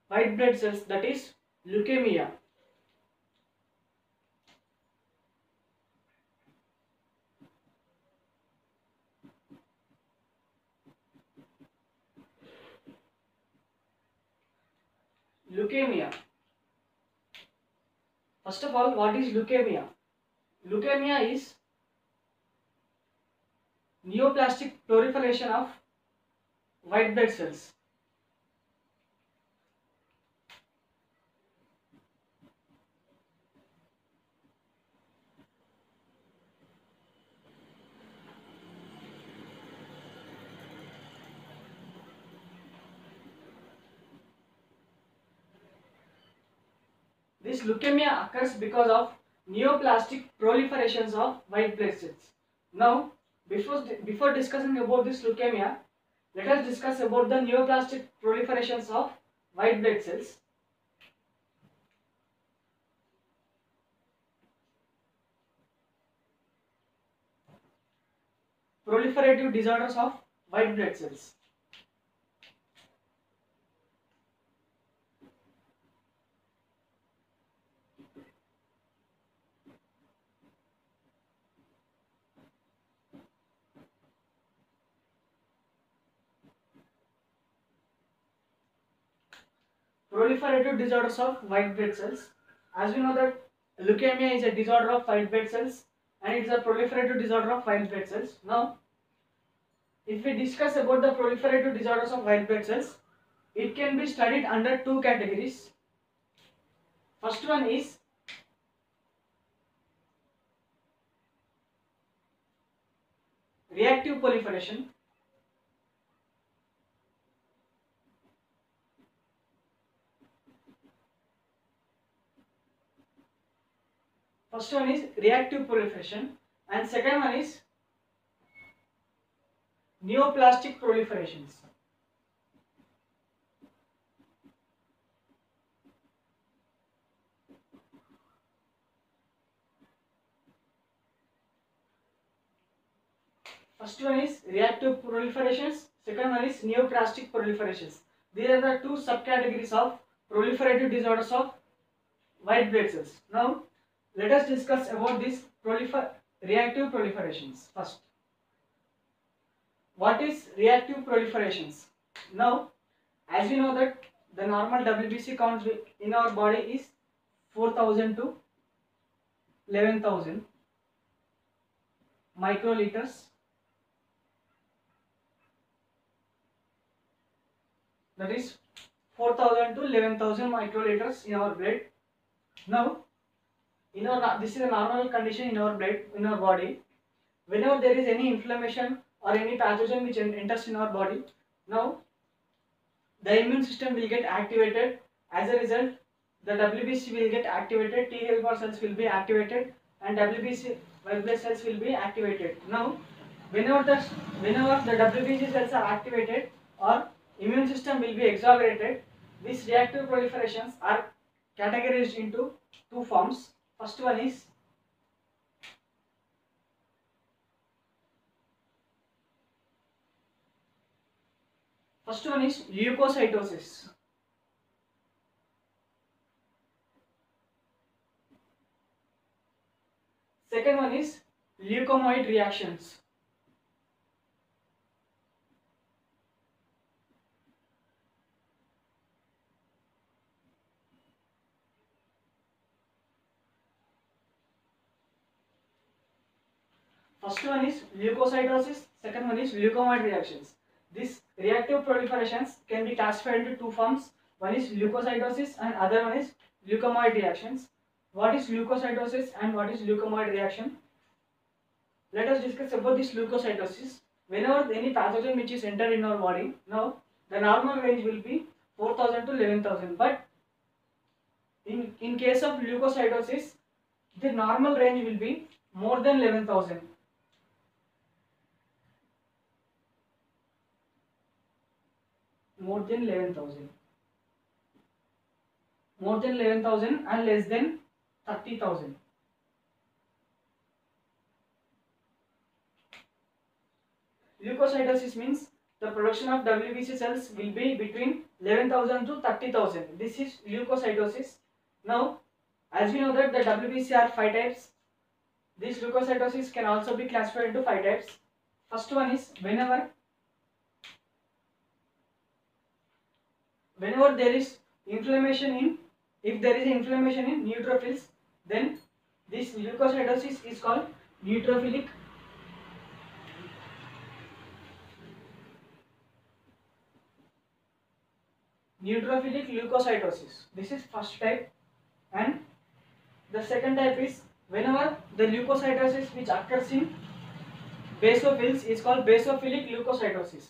white blood cells, that is leukemia. Leukemia. First of all, what is leukemia? Leukemia is neoplastic proliferation of white blood cells. This leukemia occurs because of neoplastic proliferations of white blood cells. Now, before discussing about this leukemia, let us discuss about the neoplastic proliferations of white blood cells. Proliferative disorders of white blood cells. Proliferative disorders of white blood cells. As we know that leukemia is a disorder of white blood cells and it is a proliferative disorder of white blood cells. Now, if we discuss about the proliferative disorders of white blood cells, it can be studied under two categories. First one is reactive proliferation. First one is reactive proliferation and second one is neoplastic proliferations. First one is reactive proliferations, second one is neoplastic proliferations. These are the two subcategories of proliferative disorders of white blood cells. Now, let us discuss about these reactive proliferations first. What is reactive proliferations? Now, as we know that the normal WBC count in our body is 4000 to 11,000 microliters. That is 4000 to 11,000 microliters in our blood. Now, this is a normal condition in our blood, in our body. Whenever there is any inflammation or any pathogen which enters in our body, now the immune system will get activated. As a result, the WBC will get activated, T helper cells will be activated, and WBC white blood cells will be activated. Now, whenever the WBC cells are activated or immune system will be exaggerated, these reactive proliferations are categorized into two forms. First one is leukocytosis. Second one is leukomoid reactions. First one is leukocytosis, second one is leukomoid reactions. These reactive proliferations can be classified into two forms. One is leukocytosis and other one is leukomoid reactions. What is leukocytosis and what is leukomoid reaction? Let us discuss about this leukocytosis. Whenever any pathogen which is entered in our body, now the normal range will be 4000 to 11,000. But in case of leukocytosis, the normal range will be more than 11,000. More than 11,000. More than 11,000 and less than 30,000. Leukocytosis means the production of WBC cells will be between 11,000 to 30,000. This is leukocytosis. Now, as we know that the WBC are 5 types. This leukocytosis can also be classified into 5 types. First one is whenever there is inflammation in, if there is inflammation in neutrophils, then this leukocytosis is called neutrophilic leukocytosis. This is first type. And the second type is whenever the leukocytosis which occurs in basophils is called basophilic leukocytosis.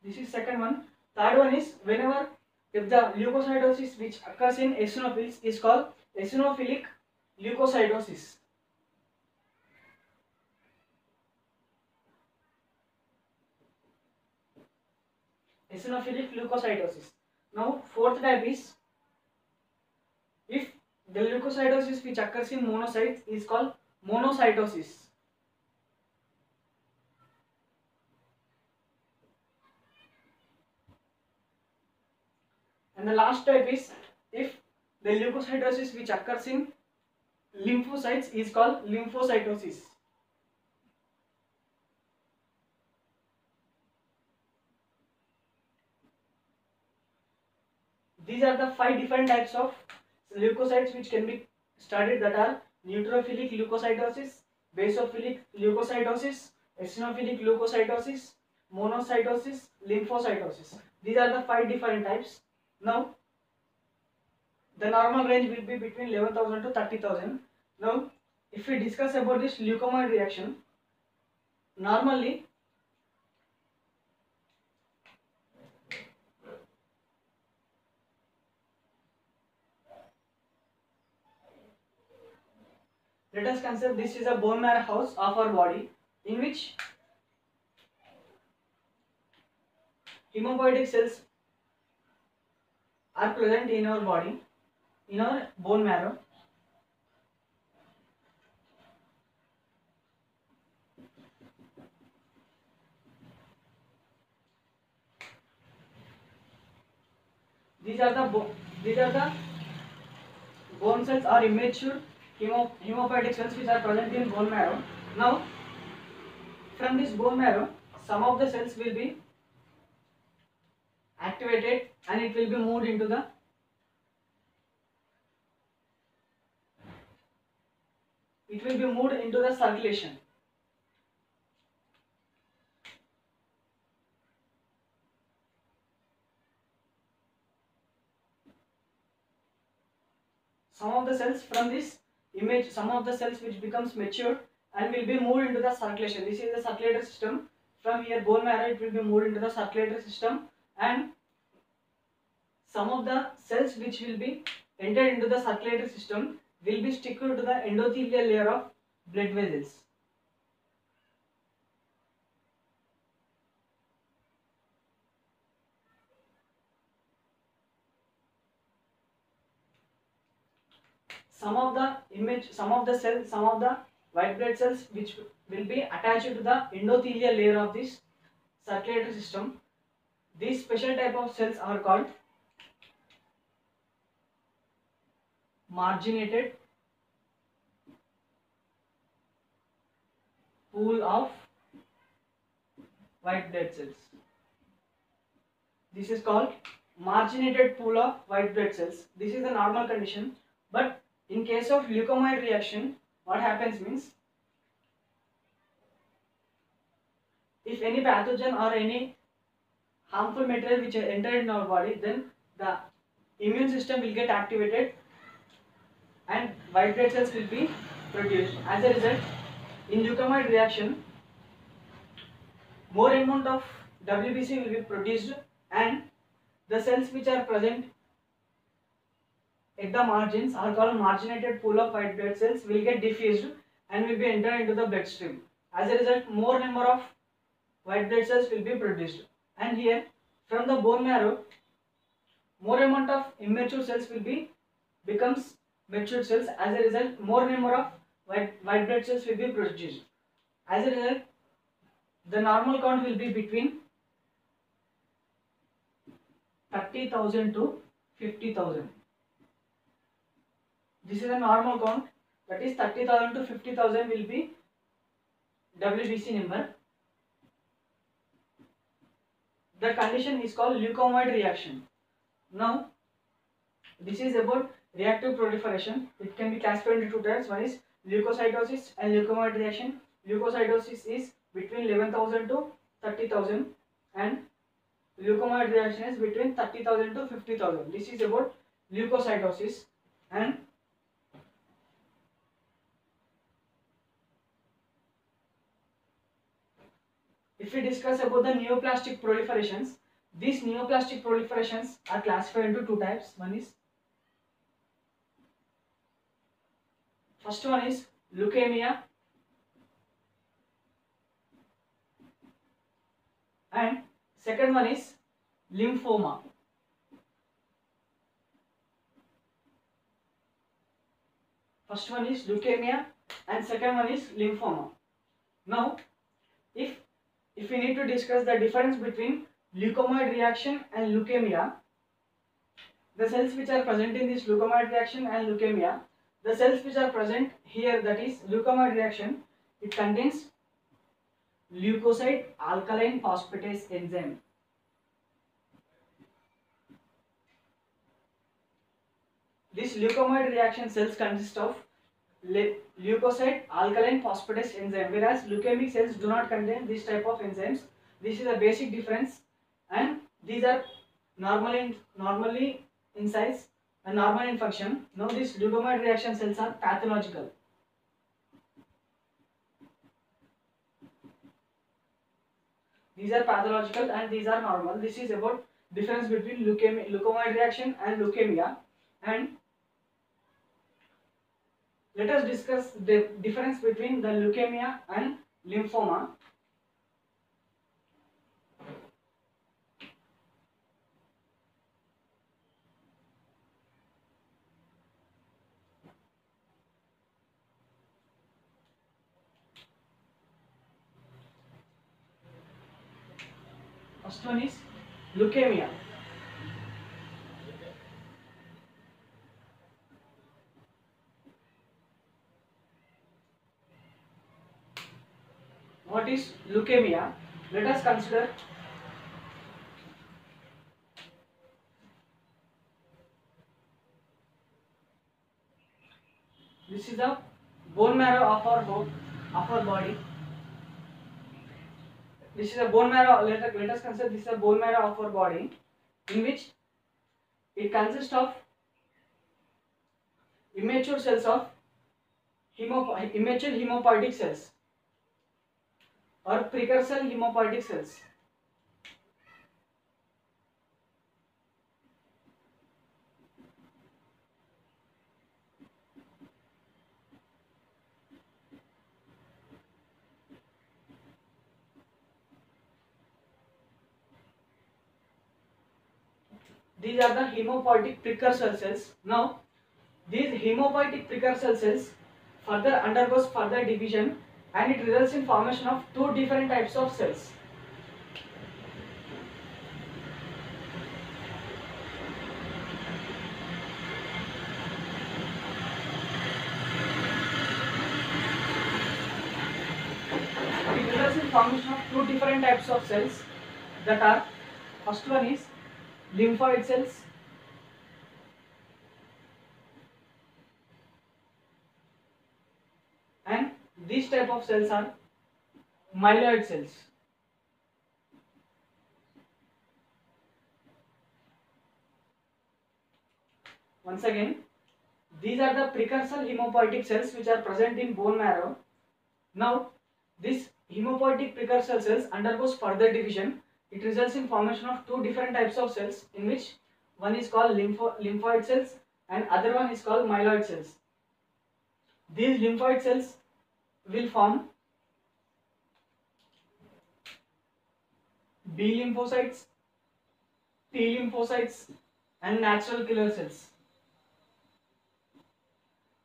This is second one. Third one is whenever if the leukocytosis which occurs in eosinophils is called eosinophilic leukocytosis. Eosinophilic leukocytosis. Now fourth type is if the leukocytosis which occurs in monocytes is called monocytosis. And the last type is if the leukocytosis which occurs in lymphocytes is called lymphocytosis. These are the 5 different types of leukocytes which can be studied, that are neutrophilic leukocytosis, basophilic leukocytosis, eosinophilic leukocytosis, monocytosis, lymphocytosis. These are the 5 different types. Now, the normal range will be between 11,000 to 30,000. Now, if we discuss about this leukomoid reaction, normally let us consider this is a bone marrow house of our body in which hematopoietic cells are present in our body, in our bone marrow. These are the bone cells or immature hematopoietic cells which are present in bone marrow. Now, from this bone marrow, some of the cells will be activated and it will be moved into the circulation. Some of the cells from this image, some of the cells which becomes matured and will be moved into the circulation. This is the circulatory system. From here bone marrow, it will be moved into the circulatory system, and some of the cells which will be entered into the circulatory system will be stick to the endothelial layer of blood vessels. Some of the white blood cells which will be attached to the endothelial layer of this circulatory system. These special type of cells are called marginated pool of white blood cells. This is called marginated pool of white blood cells. This is the normal condition, but in case of leukomoid reaction, what happens means, if any pathogen or any harmful material which entered in our body, then the immune system will get activated and white blood cells will be produced. As a result, in leukomoid reaction, more amount of WBC will be produced and the cells which are present at the margins are called marginated pool of white blood cells will get diffused and will be entered into the bloodstream. As a result, more number of white blood cells will be produced. And here, from the bone marrow, more amount of immature cells will be becomes matured cells. As a result, more number of white blood cells will be produced. As a result, the normal count will be between 30,000 to 50,000. This is a normal count, that is 30,000 to 50,000 will be WBC number. The condition is called leukomoid reaction. Now, this is about reactive proliferation. It can be classified into two types. One is leukocytosis and leukomoid reaction. Leukocytosis is between 11,000 to 30,000 and leukomoid reaction is between 30,000 to 50,000. This is about leukocytosis. And if we discuss about the neoplastic proliferations, these neoplastic proliferations are classified into two types. First one is leukemia and second one is lymphoma. First one is leukemia and second one is lymphoma. Now, if we need to discuss the difference between leukomoid reaction and leukemia, the cells which are present in this leukomoid reaction and leukemia, the cells which are present here, that is leukomoid reaction, it contains leukocyte alkaline phosphatase enzyme. This leukomoid reaction cells consist of leukocyte alkaline phosphatase enzyme, whereas leukemic cells do not contain this type of enzymes. This is a basic difference, and these are normally in size and normal in function. Now, these leukomoid reaction cells are pathological. These are pathological and these are normal. This is about difference between leukomoid reaction and leukemia. And let us discuss the difference between the leukemia and lymphoma. First one is leukemia. What is leukemia? Let us consider this is the bone marrow of our body. This is a bone marrow. Let us consider this is a bone marrow of our body, in which it consists of immature cells of immature hemopoietic cells or precursor hemopoietic cells. These are the hemopoietic precursor cells. Now, these hemopoietic precursor cells further undergoes further division, and it results in formation of two different types of cells. It results in formation of two different types of cells, that are, first one is lymphoid cells and these type of cells are myeloid cells. Once again, these are the precursor hemopoietic cells which are present in bone marrow. Now, this hemopoietic precursor cells undergoes further division. It results in formation of two different types of cells, in which one is called lymphoid cells and other one is called myeloid cells. These lymphoid cells will form B lymphocytes, T lymphocytes and natural killer cells.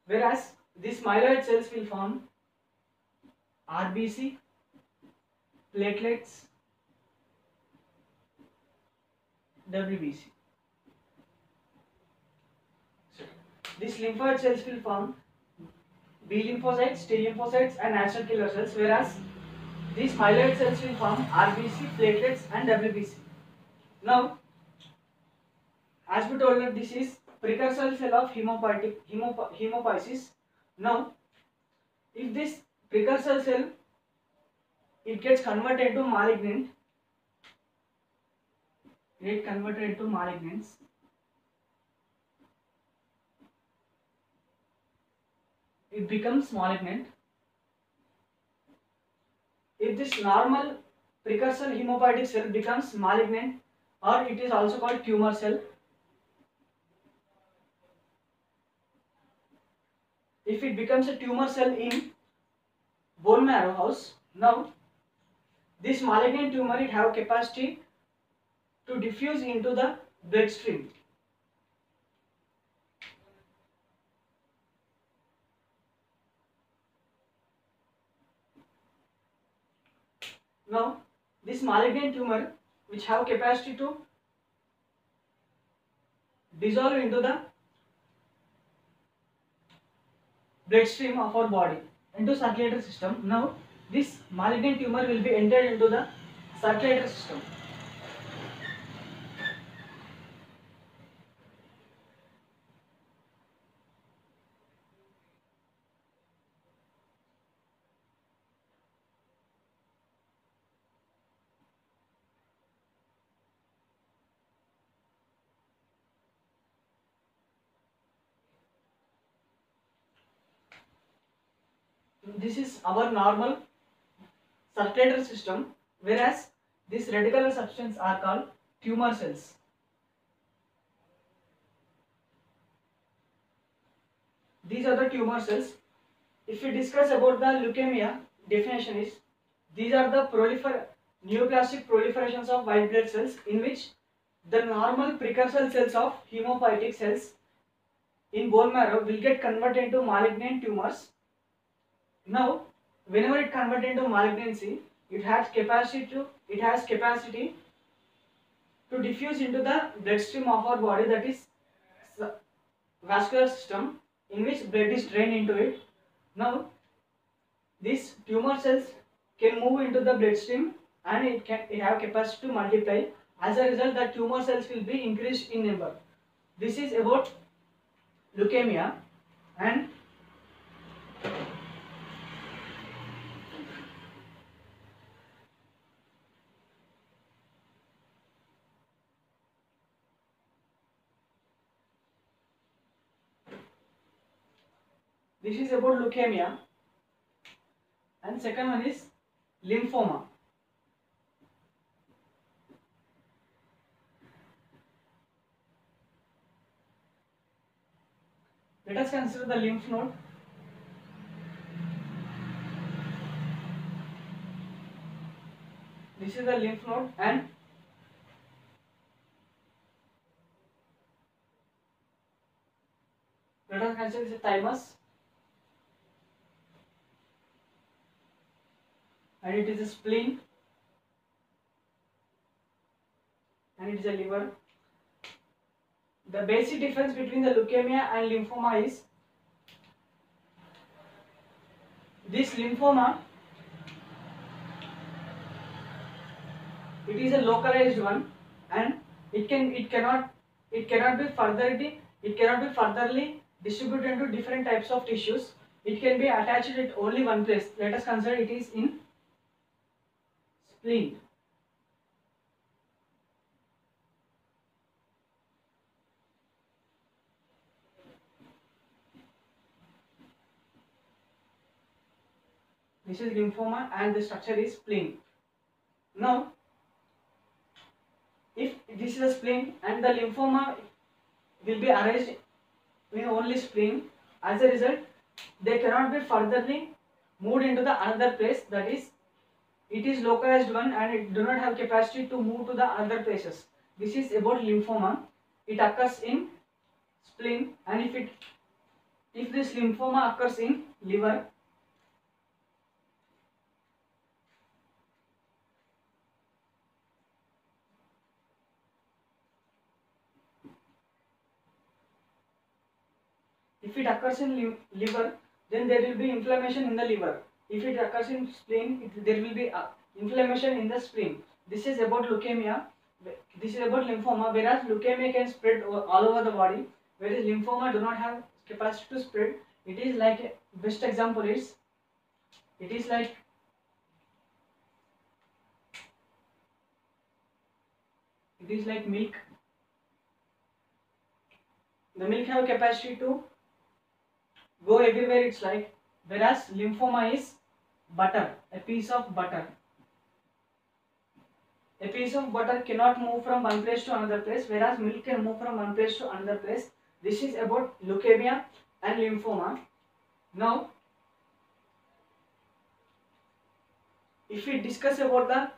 whereas these myeloid cells will form RBC, platelets, WBC. So, these lymphoid cells will form B lymphocytes, T lymphocytes and natural killer cells, whereas these myeloid cells will form RBC, platelets and WBC. Now, as we told that this is precursor cell of hemopiesis. Now, if this precursor cell it gets converted into malignant, it becomes malignant. If this normal precursor hematopoietic cell becomes malignant, or it is also called tumor cell. If it becomes a tumor cell in bone marrow house, now this malignant tumor it have capacity to diffuse into the bloodstream. Now this malignant tumor which have capacity to dissolve into the bloodstream of our body, into circulatory system. Now this malignant tumor will be entered into the circulatory system. This is our normal circulatory system, whereas these radical substances are called tumor cells. These are the tumor cells. If we discuss about the leukemia, definition is these are the neoplastic proliferations of white blood cells in which the normal precursor cells of hematopoietic cells in bone marrow will get converted into malignant tumors. Now, whenever it converts into malignancy, it has capacity to diffuse into the bloodstream of our body, that is vascular system in which blood is drained into it. Now, these tumor cells can move into the bloodstream and it have capacity to multiply. As a result, the tumor cells will be increased in number. This is about leukemia. And this is about leukemia. And second one is lymphoma. Let us consider the lymph node. This is the lymph node, and let us consider the thymus, and it is a spleen, and it is a liver. The basic difference between the leukemia and lymphoma is this lymphoma, it is a localized one, and it cannot be furtherly distributed into different types of tissues. It can be attached at only one place. Let us consider it is in spleen. This is lymphoma and the structure is spleen. Now, if this is a spleen and the lymphoma will be arranged in only spleen, as a result, they cannot be furtherly moved into the another place, that is, it is localized one and it do not have capacity to move to the other places. This is about lymphoma. It occurs in spleen, and if it if this lymphoma occurs in liver, if it occurs in liver, then there will be inflammation in the liver. If it occurs in spleen, there will be inflammation in the spleen. This is about leukemia. This is about lymphoma, whereas leukemia can spread all over the body, whereas lymphoma do not have capacity to spread. It is like, best example is, it is like milk. The milk have capacity to go everywhere, it's like, whereas lymphoma is butter, a piece of butter. A piece of butter cannot move from one place to another place, whereas milk can move from one place to another place. This is about leukemia and lymphoma. Now, if we discuss about the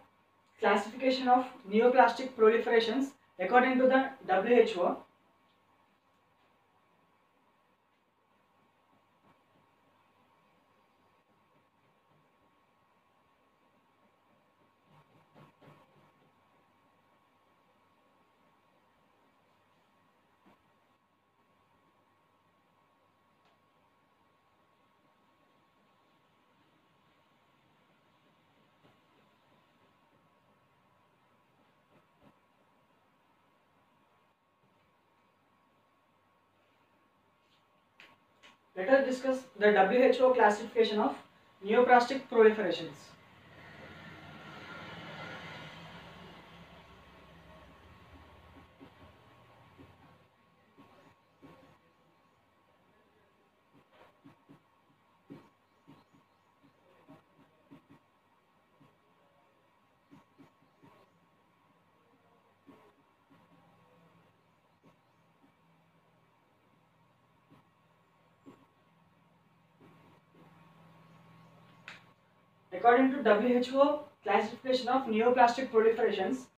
classification of neoplastic proliferations according to the WHO, let us discuss the WHO classification of neoplastic proliferations. According to WHO classification of neoplastic proliferations,